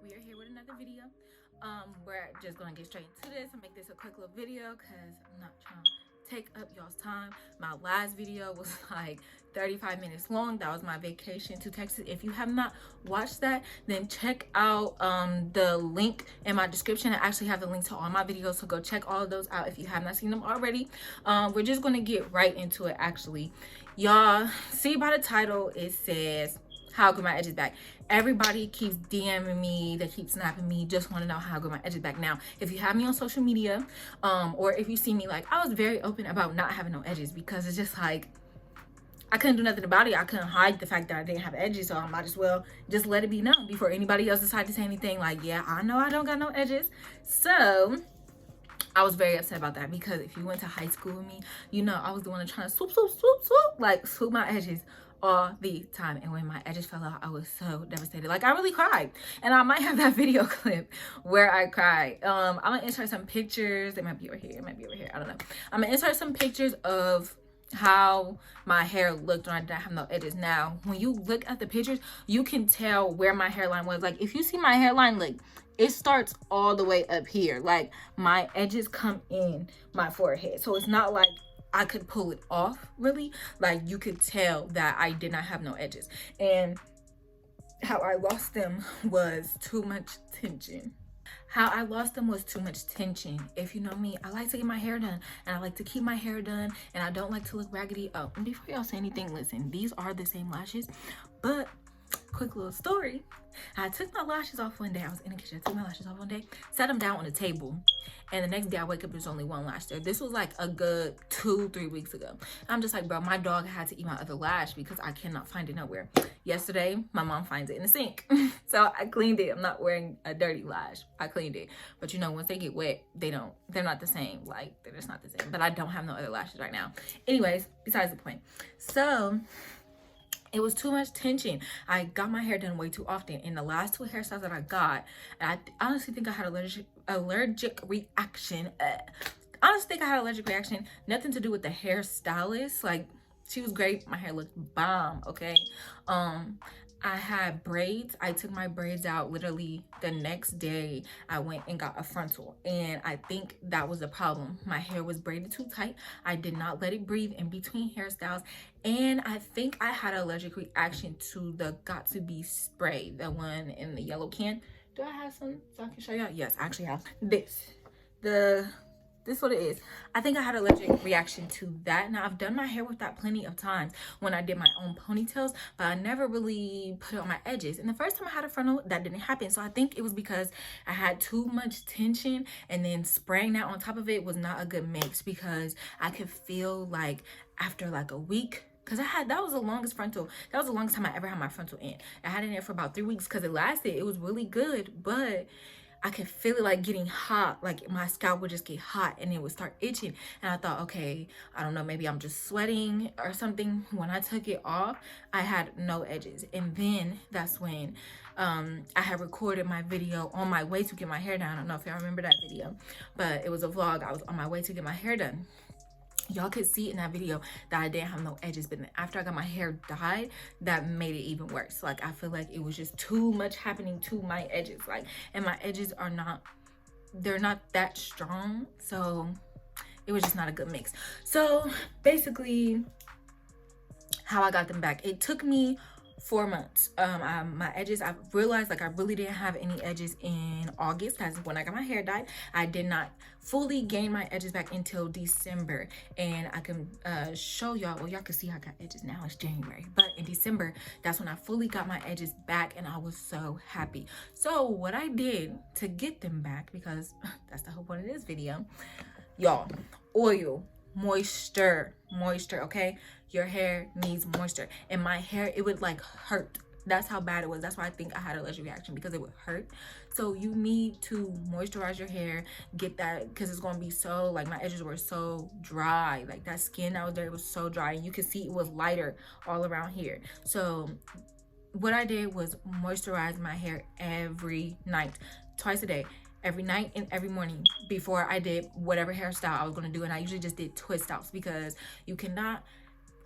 We are here with another video. We're just gonna get straight into this and make this a quick little video because I'm not trying to take up y'all's time. My last video was like 35 minutes long. That was my vacation to Texas. If you have not watched that, then check out the link in my description. I actually have the link to all my videos, so go check all of those out if you have not seen them already. We're just gonna get right into it. Actually, y'all see by the title, it says how good my edges back. Everybody keeps DMing me, they keep snapping me, just want to know how good my edges back. Now, if you have me on social media, or if you see me, like, I was very open about not having no edges because it's just like I couldn't do nothing about it. I couldn't hide the fact that I didn't have edges, so I might as well just let it be known before anybody else decides to say anything. Like, yeah, I know I don't got no edges. So I was very upset about that because if you went to high school with me, you know I was the one trying to swoop, swoop, swoop, swoop, like swoop my edges all the time. And when my edges fell out, I was so devastated. Like, I really cried, and I might have that video clip where I cried. I'm gonna insert some pictures. It might be over here, it might be over here, I don't know. I'm gonna insert some pictures of how my hair looked when I didn't have no edges. Now, when you look at the pictures, you can tell where my hairline was. Like, if you see my hairline, like, it starts all the way up here. Like, my edges come in my forehead, so it's not like I could pull it off, really. Like, you could tell that I did not have no edges. And how I lost them was too much tension. How I lost them was too much tension. If you know me, I like to get my hair done, and I like to keep my hair done, and I don't like to look raggedy. Oh, and before y'all say anything, listen, these are the same lashes, but quick little story. I took my lashes off one day. I was in the kitchen. I took my lashes off one day, sat them down on the table, and the next day I wake up, there's only one lash there. This was like a good 2-3 weeks ago. I'm just like, bro, my dog had to eat my other lash because I cannot find it nowhere. Yesterday, my mom finds it in the sink. So I cleaned it. I'm not wearing a dirty lash. I cleaned it. But you know, once they get wet, they're not the same. Like, they're just not the same. But I don't have no other lashes right now. Anyways, besides the point. So it was too much tension. I got my hair done way too often. And the last 2 hairstyles that I got, I honestly think I had allergic reaction. Honestly think I had allergic reaction. Nothing to do with the hairstylist. Like, she was great. My hair looked bomb, okay? I had braids. I took my braids out literally the next day. I went and got a frontal, and I think that was the problem. My hair was braided too tight. I did not let it breathe in between hairstyles, and I think I had an allergic reaction to the Got To Be spray, the one in the yellow can. Do I have some so I can show y'all? Yes, I actually have this. This is what it is. I think I had an allergic reaction to that. Now, I've done my hair with that plenty of times when I did my own ponytails, but I never really put it on my edges. And the first time I had a frontal, that didn't happen. So I think it was because I had too much tension, and then spraying that on top of it was not a good mix because I could feel like after like a week, because that was the longest frontal. That was the longest time I ever had my frontal in. I had it in there for about 3 weeks because it lasted. It was really good, but I could feel it like getting hot. Like, my scalp would just get hot and it would start itching. And I thought, okay, I don't know, maybe I'm just sweating or something. When I took it off, I had no edges. And then that's when I had recorded my video on my way to get my hair done. I don't know if y'all remember that video, but it was a vlog. I was on my way to get my hair done. Y'all could see in that video that I didn't have no edges, but then after I got my hair dyed, that made it even worse. Like, I feel like it was just too much happening to my edges. Like, and my edges are they're not that strong, so it was just not a good mix. So basically, how I got them back, it took me 4 months. My edges, I realized like I really didn't have any edges in August. That's when I got my hair dyed. I did not fully gain my edges back until December, and I can show y'all, well, y'all can see I got edges now. It's January, but in December, that's when I fully got my edges back, and I was so happy. So what I did to get them back, because that's the whole point of this video, y'all, oil, moisture, okay? Your hair needs moisture. And my hair, it would like hurt. That's how bad it was. That's why I think I had an allergic reaction, because it would hurt. So you need to moisturize your hair, get that, because it's going to be so, like, my edges were so dry. Like, that skin that was there, it was so dry. And you could see it was lighter all around here. So what I did was moisturize my hair every night, twice a day. Every night and every morning before I did whatever hairstyle I was going to do. And I usually just did twist outs because you cannot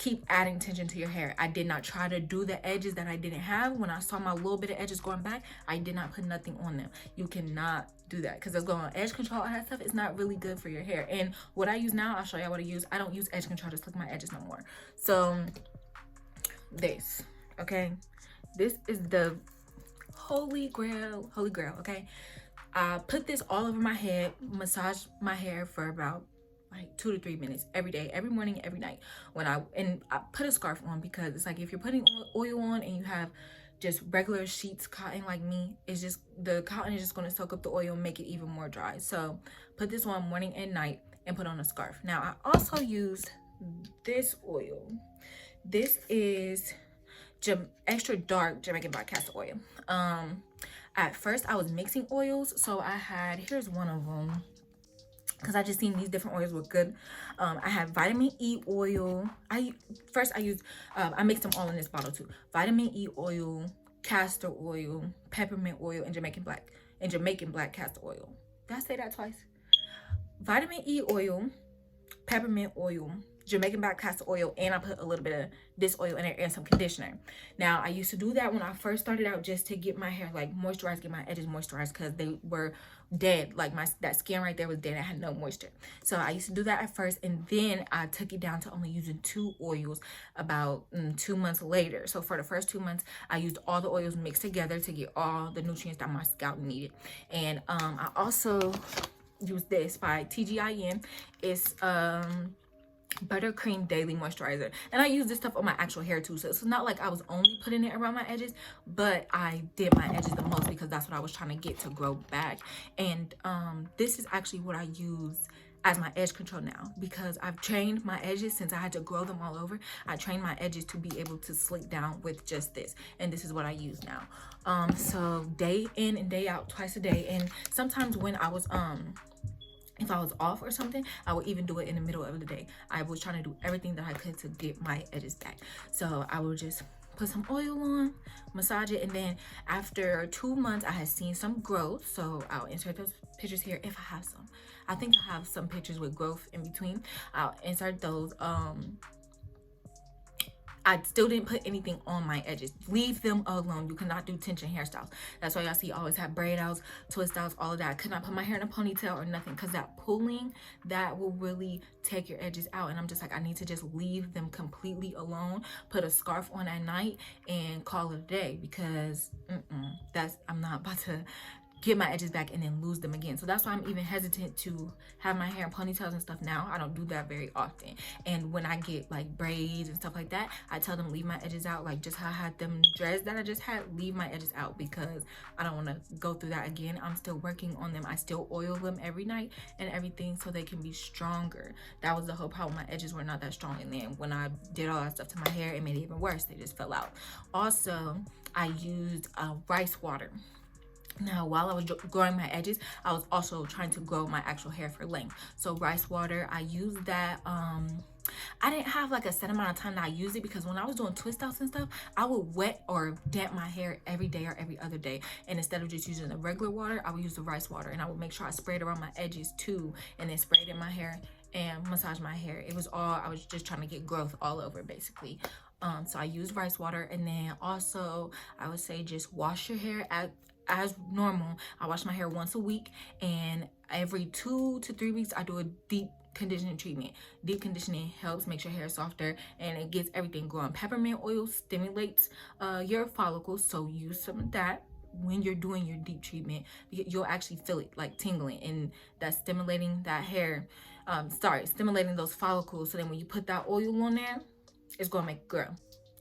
keep adding tension to your hair. I did not try to do the edges that I didn't have. When I saw my little bit of edges going back, I did not put nothing on them. You cannot do that because it's going on edge control and that stuff. It's not really good for your hair. And what I use now, I'll show y'all what I use. I don't use edge control to slick my edges no more. So this, okay, this is the holy grail, okay. I put this all over my head, massage my hair for about like 2 to 3 minutes every day, every morning, every night. And I put a scarf on because it's like if you're putting oil on and you have just regular sheets cotton like me, it's just the cotton is just going to soak up the oil and make it even more dry. So put this on morning and night and put on a scarf. Now I also used this oil. This is extra dark Jamaican black castor oil. At first I was mixing oils, so I had, here's one of them because I just seen these different oils were good. I had vitamin E oil. I mixed them all in this bottle too. Vitamin E oil, castor oil, peppermint oil, and Jamaican black castor oil. Did I say that twice? Vitamin E oil, peppermint oil, Jamaican black castor oil, and I put a little bit of this oil in there and some conditioner. Now I used to do that when I first started out just to get my hair like moisturized, get my edges moisturized because they were dead. Like that skin right there was dead. I had no moisture. So I used to do that at first, and then I took it down to only using 2 oils about 2 months later. So for the first 2 months I used all the oils mixed together to get all the nutrients that my scalp needed. And I also used this by TGIM. It's buttercream daily moisturizer, and I use this stuff on my actual hair too, so it's not like I was only putting it around my edges, but I did my edges the most because that's what I was trying to get to grow back. And this is actually what I use as my edge control now, because I've trained my edges since I had to grow them all over. I trained my edges to be able to slick down with just this, and this is what I use now. So day in and day out, twice a day. And sometimes when I was if I was off or something, I would even do it in the middle of the day. I was trying to do everything that I could to get my edges back. So I would just put some oil on, massage it, and then after 2 months, I had seen some growth. So I'll insert those pictures here if I have some. I think I have some pictures with growth in between. I'll insert those. I still didn't put anything on my edges. Leave them alone. You cannot do tension hairstyles. That's why y'all see I always have braid outs, twist outs, all of that. I could not put my hair in a ponytail or nothing because that pulling, that will really take your edges out. And I'm just like, I need to just leave them completely alone, put a scarf on at night, and call it a day, because I'm not about to get my edges back and then lose them again. So that's why I'm even hesitant to have my hair in ponytails and stuff now. I don't do that very often. And when I get like braids and stuff like that, I tell them leave my edges out, like just how I had them dreads that I just had, leave my edges out, because I don't want to go through that again. I'm still working on them. I still oil them every night and everything so they can be stronger. That was the whole problem. My edges were not that strong, and then when I did all that stuff to my hair, it made it even worse. They just fell out. Also, I used rice water. Now, while I was growing my edges, I was also trying to grow my actual hair for length. So rice water, I used that. I didn't have like a set amount of time that I used it, because when I was doing twist outs and stuff, I would wet or damp my hair every day or every other day. And instead of just using the regular water, I would use the rice water, and I would make sure I sprayed around my edges too, and then sprayed in my hair and massage my hair. It was all, I was just trying to get growth all over basically. So I used rice water. And then also I would say just wash your hair as normal. I wash my hair once a week, and every 2 to 3 weeks I do a deep conditioning treatment. Deep conditioning helps make your hair softer, and it gets everything growing. Peppermint oil stimulates your follicles, so use some of that when you're doing your deep treatment. You'll actually feel it like tingling, and that's stimulating that hair, stimulating those follicles, so then when you put that oil on there, it's gonna make it grow.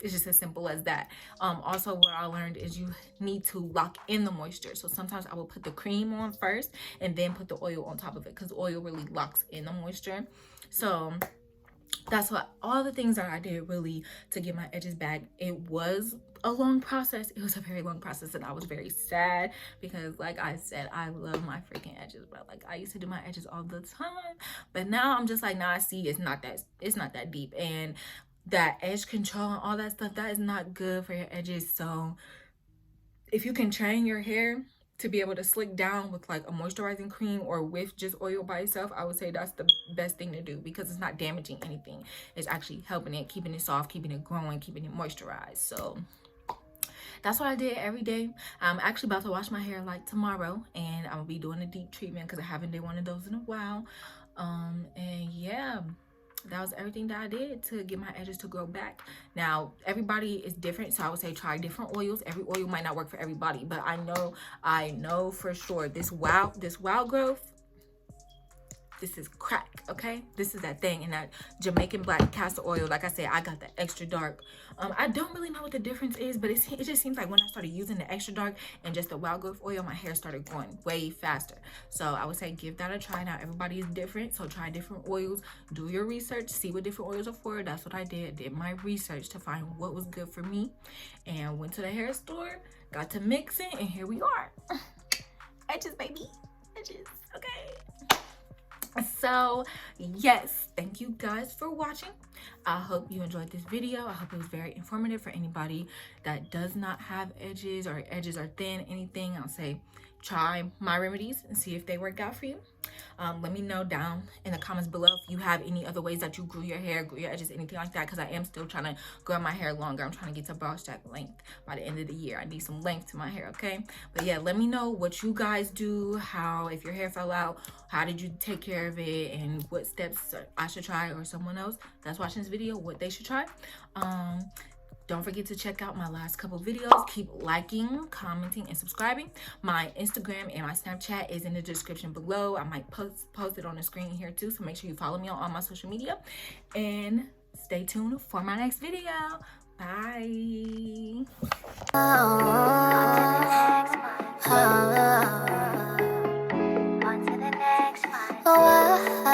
It's just as simple as that. Also, what I learned is you need to lock in the moisture. So sometimes I will put the cream on first and then put the oil on top of it, because oil really locks in the moisture. So that's what all the things that I did really to get my edges back. It was a long process. It was a very long process, and I was very sad because, like I said, I love my freaking edges, but like I used to do my edges all the time. But now I'm just like, nah, see, it's not that deep. And that edge control and all that stuff, that is not good for your edges. So if you can train your hair to be able to slick down with like a moisturizing cream or with just oil by itself, I would say that's the best thing to do, because it's not damaging anything. It's actually helping it, keeping it soft, keeping it growing, keeping it moisturized. So that's what I did every day. I'm actually about to wash my hair like tomorrow, and I'm gonna be doing a deep treatment because I haven't done one of those in a while. And yeah, that was everything that I did to get my edges to grow back. Now everybody is different, so I would say try different oils. Every oil might not work for everybody, but I know for sure this wild growth, this is crack. Okay, this is that thing. And that Jamaican black castor oil, like I said, I got the extra dark. I don't really know what the difference is, but it just seems like when I started using the extra dark and just the wild growth oil, my hair started growing way faster. So I would say give that a try. Now everybody is different, so try different oils, do your research, see what different oils are for. That's what I did my research to find what was good for me, and went to the hair store, got to mix it, and here we are. Edges, baby, edges. Okay, so yes, thank you guys for watching. I hope you enjoyed this video. I hope it was very informative for anybody that does not have edges, or edges are thin, anything. I'll say try my remedies and see if they work out for you. Let me know down in the comments below if you have any other ways that you grew your hair, grew your edges, anything like that, because I am still trying to grow my hair longer. I'm trying to get to brow stack length by the end of the year. I need some length to my hair, okay? But yeah, let me know what you guys do, how, if your hair fell out, how did you take care of it, and what steps I should try, or someone else that's watching this video, what they should try. Don't forget to check out my last couple videos. Keep liking, commenting, and subscribing. My Instagram and my Snapchat is in the description below. I might post it on the screen here too, so make sure you follow me on all my social media. And stay tuned for my next video. Bye. On to the next one.